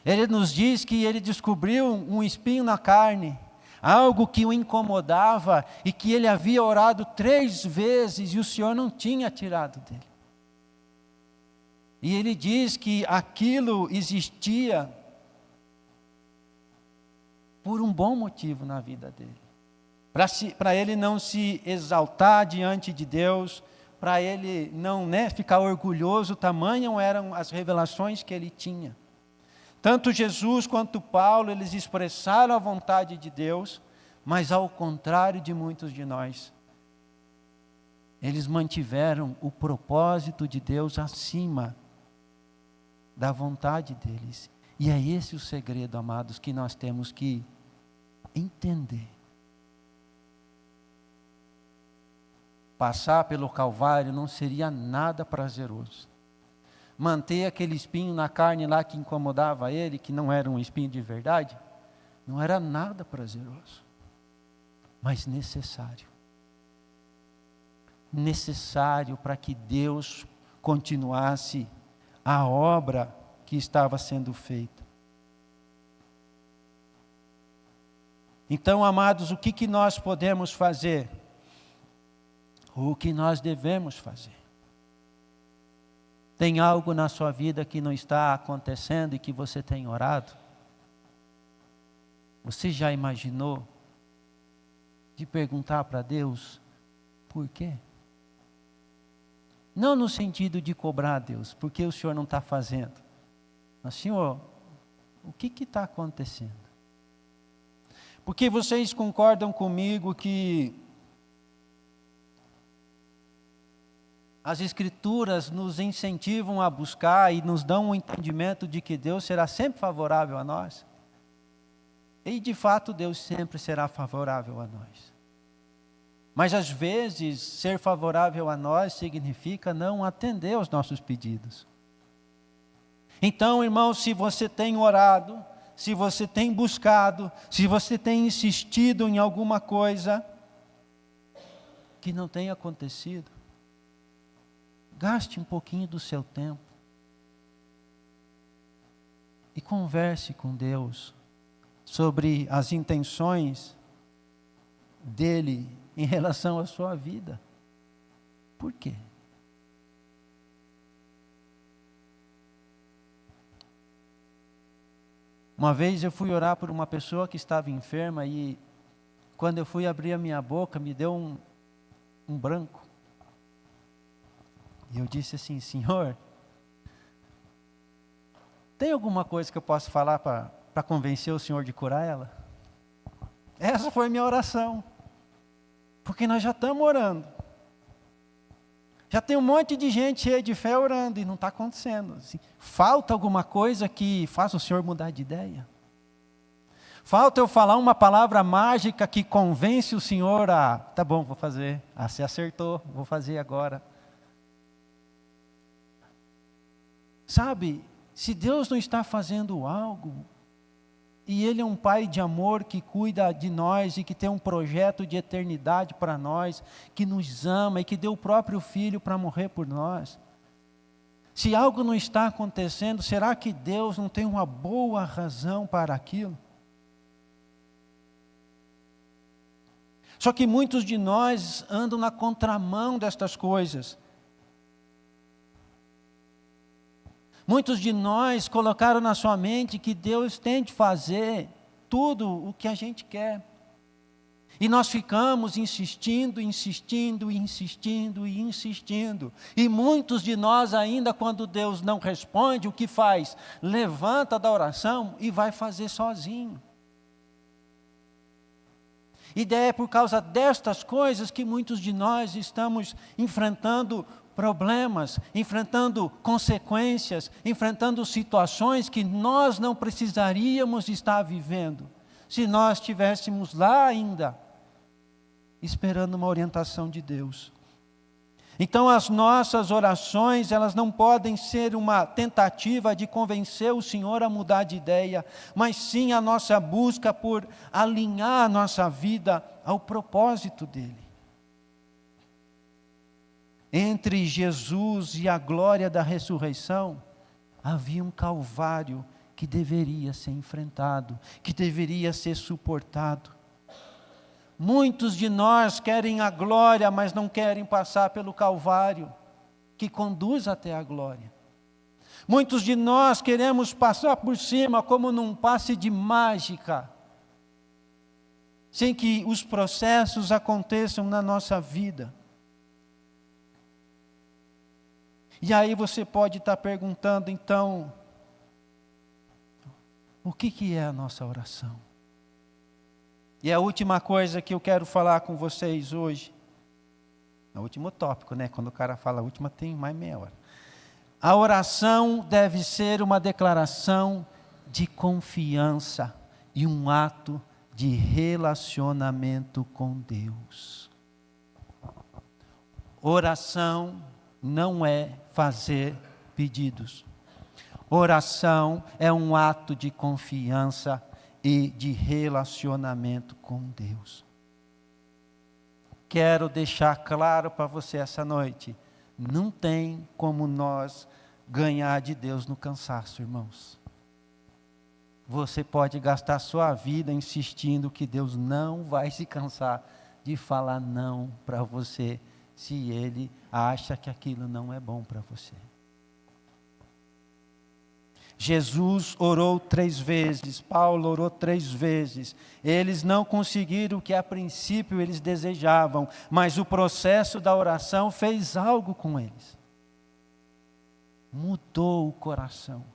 Ele nos diz que ele descobriu um espinho na carne, algo que o incomodava e que ele havia orado 3 vezes e o Senhor não tinha tirado dele. E ele diz que aquilo existia por um bom motivo na vida dele. Para ele não se exaltar diante de Deus, para ele não ficar orgulhoso, tamanho eram as revelações que ele tinha. Tanto Jesus quanto Paulo, eles expressaram a vontade de Deus, mas ao contrário de muitos de nós, eles mantiveram o propósito de Deus acima da vontade deles. E é esse o segredo, amados, que nós temos que entender. Passar pelo Calvário não seria nada prazeroso. Manter aquele espinho na carne lá que incomodava ele, que não era um espinho de verdade, não era nada prazeroso, mas necessário. Necessário para que Deus continuasse a obra que estava sendo feita. Então, amados, o que nós podemos fazer? O que nós devemos fazer? Tem algo na sua vida que não está acontecendo e que você tem orado? Você já imaginou de perguntar para Deus por quê? Não no sentido de cobrar a Deus, porque o Senhor não está fazendo. Mas, Senhor, o que está acontecendo? Porque vocês concordam comigo que as Escrituras nos incentivam a buscar e nos dão um entendimento de que Deus será sempre favorável a nós. E de fato Deus sempre será favorável a nós. Mas às vezes ser favorável a nós significa não atender aos nossos pedidos. Então, irmão, se você tem orado, se você tem buscado, se você tem insistido em alguma coisa que não tem acontecido, gaste um pouquinho do seu tempo e converse com Deus sobre as intenções dele em relação à sua vida. Por quê? Uma vez eu fui orar por uma pessoa que estava enferma e quando eu fui abrir a minha boca me deu um branco. E eu disse assim: Senhor, tem alguma coisa que eu possa falar para convencer o Senhor de curar ela? Essa foi a minha oração. Porque nós já estamos orando. Já tem um monte de gente cheia de fé orando e não está acontecendo. Assim, falta alguma coisa que faça o Senhor mudar de ideia. Falta eu falar uma palavra mágica que convence o Senhor a, tá bom, vou fazer. Ah, você acertou, vou fazer agora. Sabe, se Deus não está fazendo algo, e Ele é um Pai de amor que cuida de nós e que tem um projeto de eternidade para nós, que nos ama e que deu o próprio Filho para morrer por nós. Se algo não está acontecendo, será que Deus não tem uma boa razão para aquilo? Só que muitos de nós andam na contramão destas coisas. Muitos de nós colocaram na sua mente que Deus tem de fazer tudo o que a gente quer. E nós ficamos insistindo. E muitos de nós ainda, quando Deus não responde, o que faz? Levanta da oração e vai fazer sozinho. E é por causa destas coisas que muitos de nós estamos enfrentando problemas, enfrentando consequências, enfrentando situações que nós não precisaríamos estar vivendo, se nós estivéssemos lá ainda, esperando uma orientação de Deus. Então as nossas orações, elas não podem ser uma tentativa de convencer o Senhor a mudar de ideia, mas sim a nossa busca por alinhar a nossa vida ao propósito dEle. Entre Jesus e a glória da ressurreição, havia um calvário que deveria ser enfrentado, que deveria ser suportado. Muitos de nós querem a glória, mas não querem passar pelo calvário, que conduz até a glória. Muitos de nós queremos passar por cima como num passe de mágica, sem que os processos aconteçam na nossa vida. E aí você pode estar perguntando, então, o que é a nossa oração? E a última coisa que eu quero falar com vocês hoje, é o último tópico, né? Quando o cara fala a última, tem mais meia hora. A oração deve ser uma declaração de confiança e um ato de relacionamento com Deus. Oração não é fazer pedidos. Oração é um ato de confiança e de relacionamento com Deus. Quero deixar claro para você essa noite, não tem como nós ganhar de Deus no cansaço, irmãos. Você pode gastar sua vida insistindo que Deus não vai se cansar de falar não para você, se Ele acha que aquilo não é bom para você. Jesus orou 3 vezes, Paulo orou 3 vezes. Eles não conseguiram o que a princípio eles desejavam, mas o processo da oração fez algo com eles. Mudou o coração,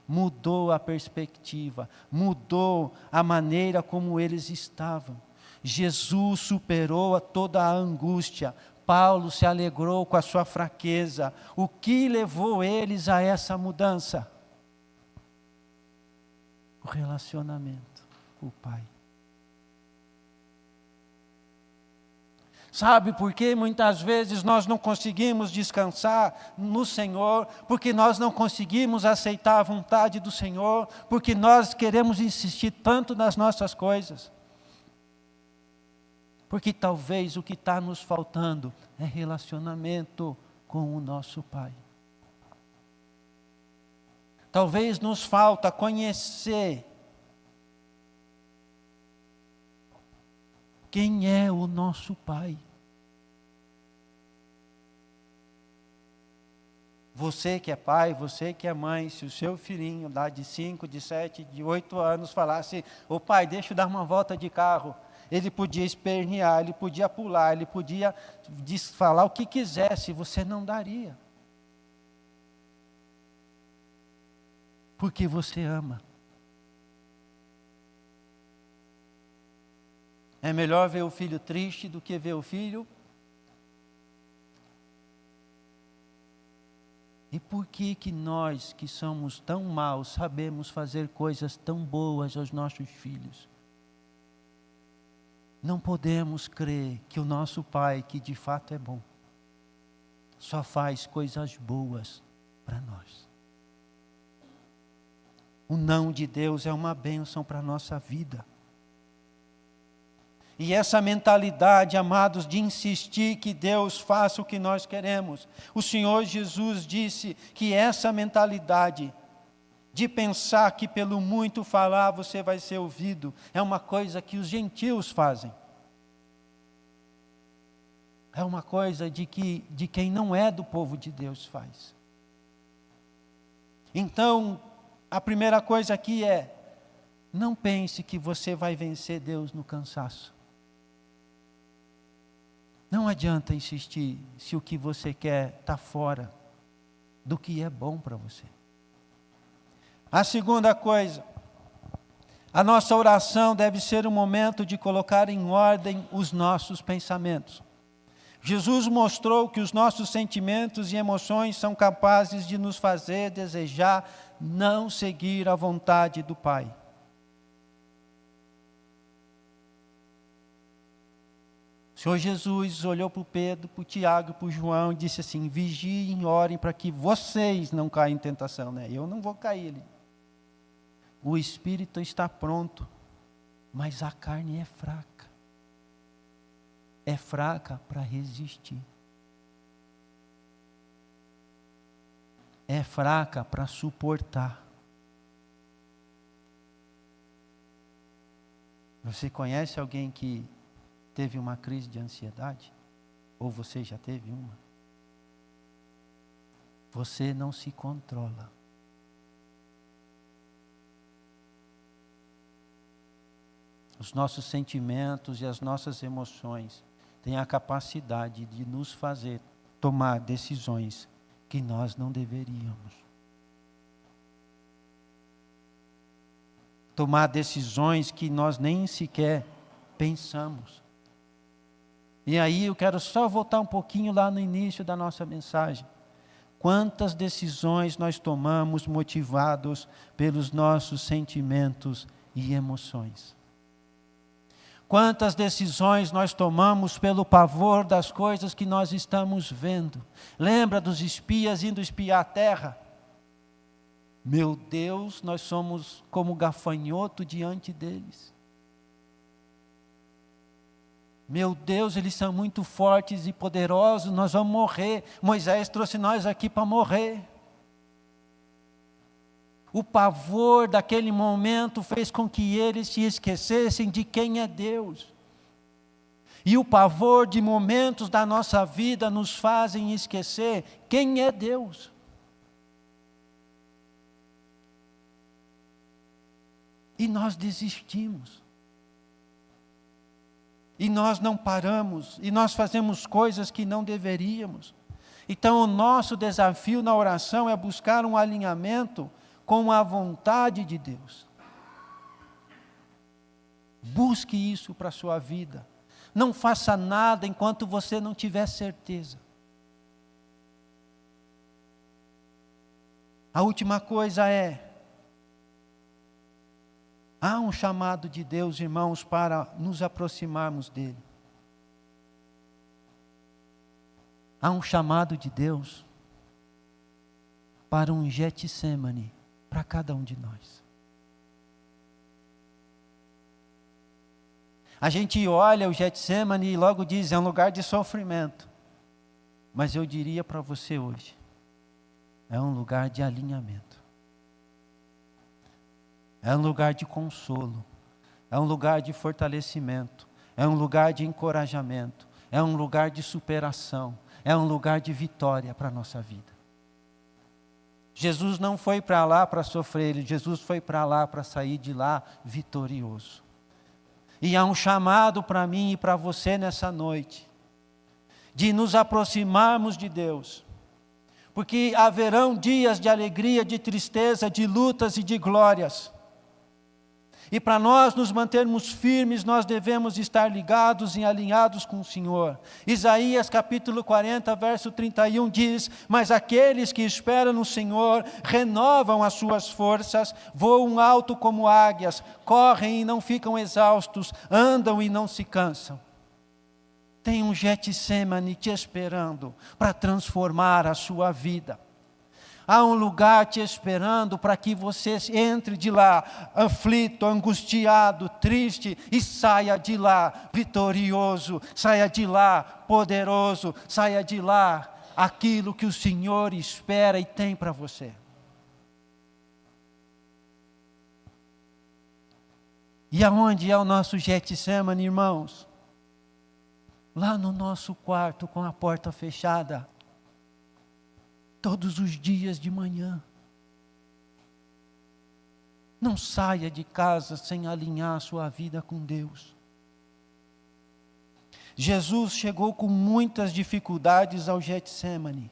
mudou a perspectiva, mudou a maneira como eles estavam. Jesus superou toda a angústia. Paulo se alegrou com a sua fraqueza. O que levou eles a essa mudança? O relacionamento com o Pai. Sabe por que muitas vezes nós não conseguimos descansar no Senhor? Porque nós não conseguimos aceitar a vontade do Senhor, porque nós queremos insistir tanto nas nossas coisas. Porque talvez o que está nos faltando é relacionamento com o nosso Pai. Talvez nos falta conhecer quem é o nosso Pai. Você que é pai, você que é mãe, se o seu filhinho lá de 5, de 7, de 8 anos falasse, ô pai, deixa eu dar uma volta de carro, ele podia espernear, ele podia pular, ele podia falar o que quisesse, você não daria. Porque você ama. É melhor ver o filho triste do que ver o filho. E por que nós, que somos tão maus, sabemos fazer coisas tão boas aos nossos filhos? Não podemos crer que o nosso Pai, que de fato é bom, só faz coisas boas para nós. O não de Deus é uma bênção para a nossa vida. E essa mentalidade, amados, de insistir que Deus faça o que nós queremos. O Senhor Jesus disse que essa mentalidade de pensar que pelo muito falar você vai ser ouvido, é uma coisa que os gentios fazem. É uma coisa de quem não é do povo de Deus faz. Então, a primeira coisa aqui é, não pense que você vai vencer Deus no cansaço. Não adianta insistir se o que você quer está fora do que é bom para você. A segunda coisa, a nossa oração deve ser um momento de colocar em ordem os nossos pensamentos. Jesus mostrou que os nossos sentimentos e emoções são capazes de nos fazer desejar não seguir a vontade do Pai. O Senhor Jesus olhou para o Pedro, para o Tiago, para o João e disse assim, vigiem e orem para que vocês não caiam em tentação. Né? Eu não vou cair. O espírito está pronto, mas a carne é fraca. É fraca para resistir. É fraca para suportar. Você conhece alguém que teve uma crise de ansiedade? Ou você já teve uma? Você não se controla. os nossos sentimentos e as nossas emoções têm a capacidade de nos fazer tomar decisões que nós não deveríamos. Tomar decisões que nós nem sequer pensamos. E aí eu quero só voltar um pouquinho lá no início da nossa mensagem. Quantas decisões nós tomamos motivados pelos nossos sentimentos e emoções? Quantas decisões nós tomamos pelo pavor das coisas que nós estamos vendo? Lembra dos espias indo espiar a terra? Meu Deus, nós somos como gafanhoto diante deles. Meu Deus, eles são muito fortes e poderosos, nós vamos morrer. Moisés trouxe nós aqui para morrer. O pavor daquele momento fez com que eles se esquecessem de quem é Deus. E o pavor de momentos da nossa vida nos fazem esquecer quem é Deus. E nós desistimos. E nós não paramos, e nós fazemos coisas que não deveríamos. Então o nosso desafio na oração é buscar um alinhamento com a vontade de Deus. Busque isso para a sua vida. Não faça nada enquanto você não tiver certeza. A última coisa é, há um chamado de Deus, irmãos, para nos aproximarmos dele. Há um chamado de Deus para um Getsêmani para cada um de nós. A gente olha o Getsêmani e logo diz, é um lugar de sofrimento. Mas eu diria para você hoje, é um lugar de alinhamento. É um lugar de consolo, é um lugar de fortalecimento, é um lugar de encorajamento, é um lugar de superação, é um lugar de vitória para a nossa vida. Jesus não foi para lá para sofrer, Jesus foi para lá para sair de lá vitorioso. E há um chamado para mim e para você nessa noite, de nos aproximarmos de Deus, porque haverão dias de alegria, de tristeza, de lutas e de glórias. E para nós nos mantermos firmes, nós devemos estar ligados e alinhados com o Senhor. Isaías capítulo 40, verso 31 diz, mas aqueles que esperam no Senhor renovam as suas forças, voam alto como águias, correm e não ficam exaustos, andam e não se cansam. Tem um Getsêmani te esperando para transformar a sua vida. Há um lugar te esperando para que você entre de lá aflito, angustiado, triste e saia de lá vitorioso, saia de lá poderoso, saia de lá aquilo que o Senhor espera e tem para você. E aonde é o nosso Getsêmani, irmãos? Lá no nosso quarto com a porta fechada. Todos os dias de manhã. Não saia de casa sem alinhar a sua vida com Deus. Jesus chegou com muitas dificuldades ao Getsêmani,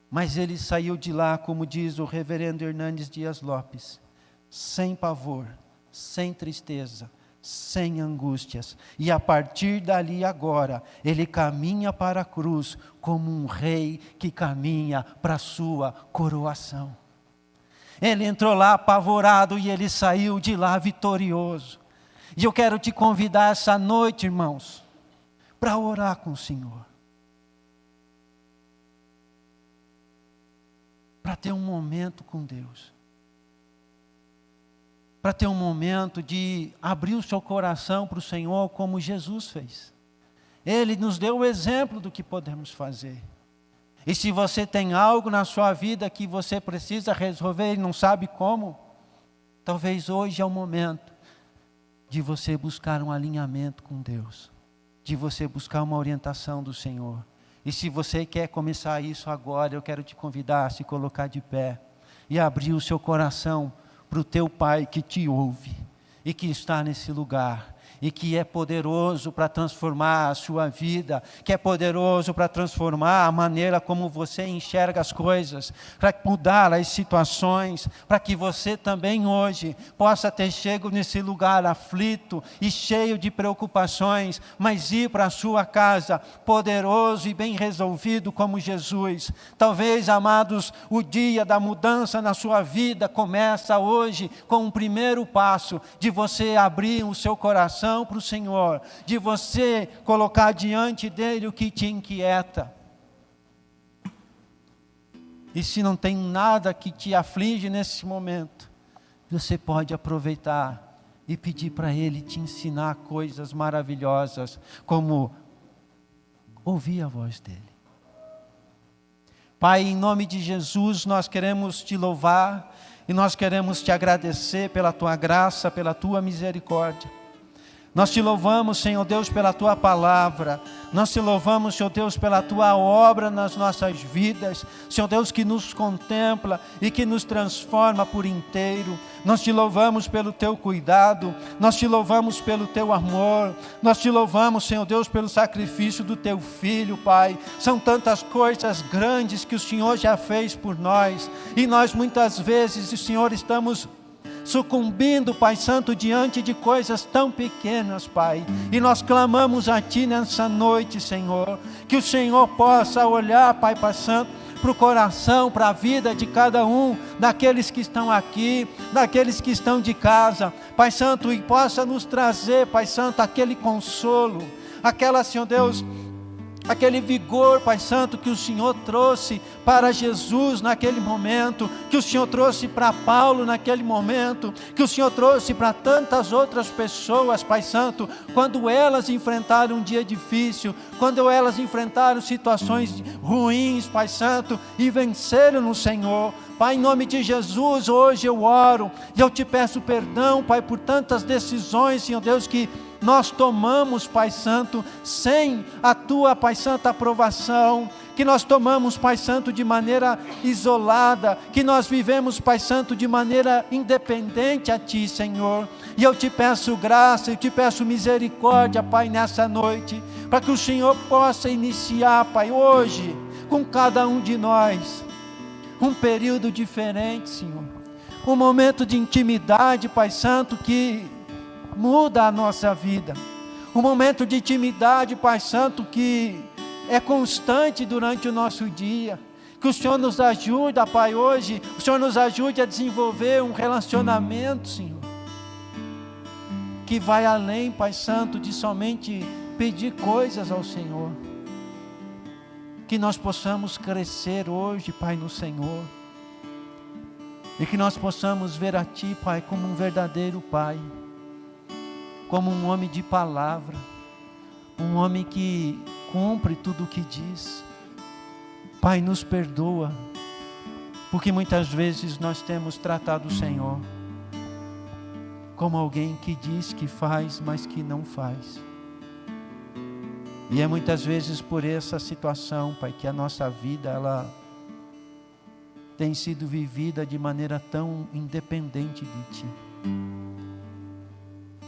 mas ele saiu de lá, como diz o reverendo Hernandes Dias Lopes, sem pavor, sem tristeza, sem angústias, e a partir dali agora, ele caminha para a cruz como um rei que caminha para a sua coroação. Ele entrou lá apavorado e ele saiu de lá vitorioso. E eu quero te convidar essa noite, irmãos, para orar com o Senhor. Para ter um momento com Deus. Para ter um momento de abrir o seu coração para o Senhor, como Jesus fez. Ele nos deu o exemplo do que podemos fazer. E se você tem algo na sua vida que você precisa resolver e não sabe como, talvez hoje é o momento de você buscar um alinhamento com Deus, de você buscar uma orientação do Senhor. E se você quer começar isso agora, eu quero te convidar a se colocar de pé e abrir o seu coração para o teu Pai que te ouve e que está nesse lugar, e que é poderoso para transformar a sua vida, que é poderoso para transformar a maneira como você enxerga as coisas, para mudar as situações, para que você também hoje possa ter chego nesse lugar aflito e cheio de preocupações, mas ir para a sua casa poderoso e bem resolvido como Jesus. Talvez, amados, o dia da mudança na sua vida começa hoje com um primeiro passo de você abrir o seu coração para o Senhor, de você colocar diante dele o que te inquieta. E se não tem nada que te aflige nesse momento, você pode aproveitar e pedir para ele te ensinar coisas maravilhosas, como ouvir a voz dele. Pai, em nome de Jesus, nós queremos te louvar e nós queremos te agradecer pela tua graça, pela tua misericórdia. Nós te louvamos, Senhor Deus, pela tua palavra. Nós te louvamos, Senhor Deus, pela tua obra nas nossas vidas. Senhor Deus, que nos contempla e que nos transforma por inteiro. Nós te louvamos pelo teu cuidado. Nós te louvamos pelo teu amor. Nós te louvamos, Senhor Deus, pelo sacrifício do teu Filho, Pai. São tantas coisas grandes que o Senhor já fez por nós. E nós muitas vezes, Senhor, estamos sucumbindo, Pai Santo, diante de coisas tão pequenas, Pai. E nós clamamos a Ti nessa noite, Senhor, que o Senhor possa olhar, Pai Santo, para o coração, para a vida de cada um, daqueles que estão aqui, daqueles que estão de casa, Pai Santo, e possa nos trazer, Pai Santo, aquele consolo, aquela, Senhor Deus, aquele vigor, Pai Santo, que o Senhor trouxe para Jesus naquele momento, que o Senhor trouxe para Paulo naquele momento, que o Senhor trouxe para tantas outras pessoas, Pai Santo, quando elas enfrentaram um dia difícil, quando elas enfrentaram situações ruins, Pai Santo, e venceram no Senhor. Pai, em nome de Jesus, hoje eu oro e eu te peço perdão, Pai, por tantas decisões, Senhor Deus, que nós tomamos, Pai Santo, sem a tua, Pai Santo, aprovação, que nós tomamos, Pai Santo, de maneira isolada, que nós vivemos, Pai Santo, de maneira independente a Ti, Senhor. E eu te peço graça, eu te peço misericórdia, Pai, nessa noite, para que o Senhor possa iniciar, Pai, hoje, com cada um de nós, um período diferente, Senhor. Um momento de intimidade, Pai Santo, que muda a nossa vida. Um momento de intimidade, Pai Santo, que é constante durante o nosso dia. Que o Senhor nos ajude, Pai, hoje. O Senhor nos ajude a desenvolver um relacionamento, Senhor, que vai além, Pai Santo, de somente pedir coisas ao Senhor. Que nós possamos crescer hoje, Pai, no Senhor. E que nós possamos ver a Ti, Pai, como um verdadeiro Pai. Como um homem de palavra. Um homem que cumpre tudo o que diz. Pai, nos perdoa. Porque muitas vezes nós temos tratado o Senhor como alguém que diz que faz, mas que não faz. E é muitas vezes por essa situação, Pai, que a nossa vida, ela tem sido vivida de maneira tão independente de Ti.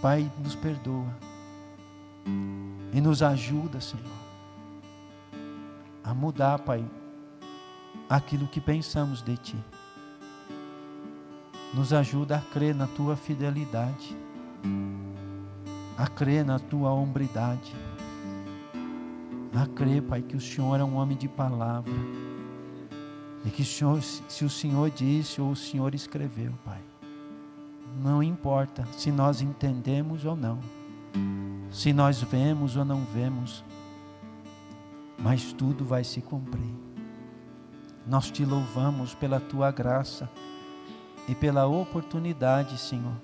Pai, nos perdoa. E nos ajuda, Senhor, a mudar, Pai, aquilo que pensamos de Ti. Nos ajuda a crer na Tua fidelidade, a crer na Tua hombridade, a crer, Pai, que o Senhor é um homem de palavra, e que o Senhor, se o Senhor disse ou o Senhor escreveu, Pai, não importa se nós entendemos ou não, se nós vemos ou não vemos, mas tudo vai se cumprir. Nós te louvamos pela Tua graça e pela oportunidade, Senhor,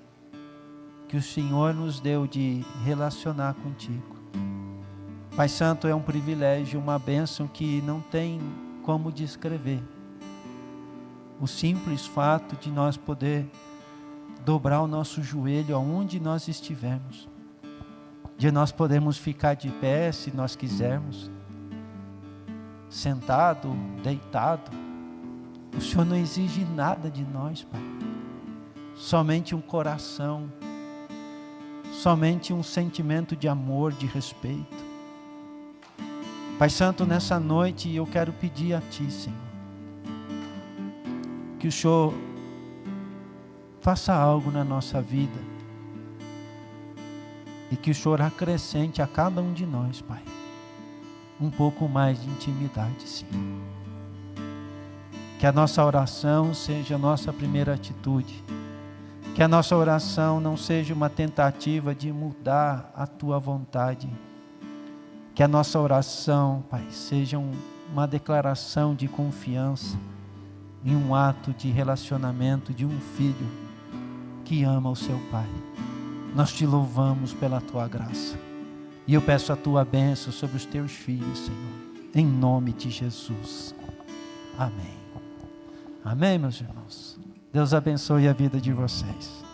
que o Senhor nos deu de relacionar contigo. Pai Santo, é um privilégio, uma bênção que não tem como descrever. O simples fato de nós poder dobrar o nosso joelho aonde nós estivermos, de nós podermos ficar de pé se nós quisermos, sentado, deitado. O Senhor não exige nada de nós, Pai, somente um coração somente um sentimento de amor, de respeito. Pai Santo, nessa noite eu quero pedir a Ti, Senhor, que o Senhor faça algo na nossa vida e que o Senhor acrescente a cada um de nós, Pai, um pouco mais de intimidade, Senhor. Que a nossa oração seja a nossa primeira atitude. Que a nossa oração não seja uma tentativa de mudar a Tua vontade. Que a nossa oração, Pai, seja uma declaração de confiança em um ato de relacionamento de um filho que ama o seu Pai. Nós Te louvamos pela Tua graça. E eu peço a Tua bênção sobre os Teus filhos, Senhor. Em nome de Jesus. Amém. Amém, meus irmãos. Deus abençoe a vida de vocês.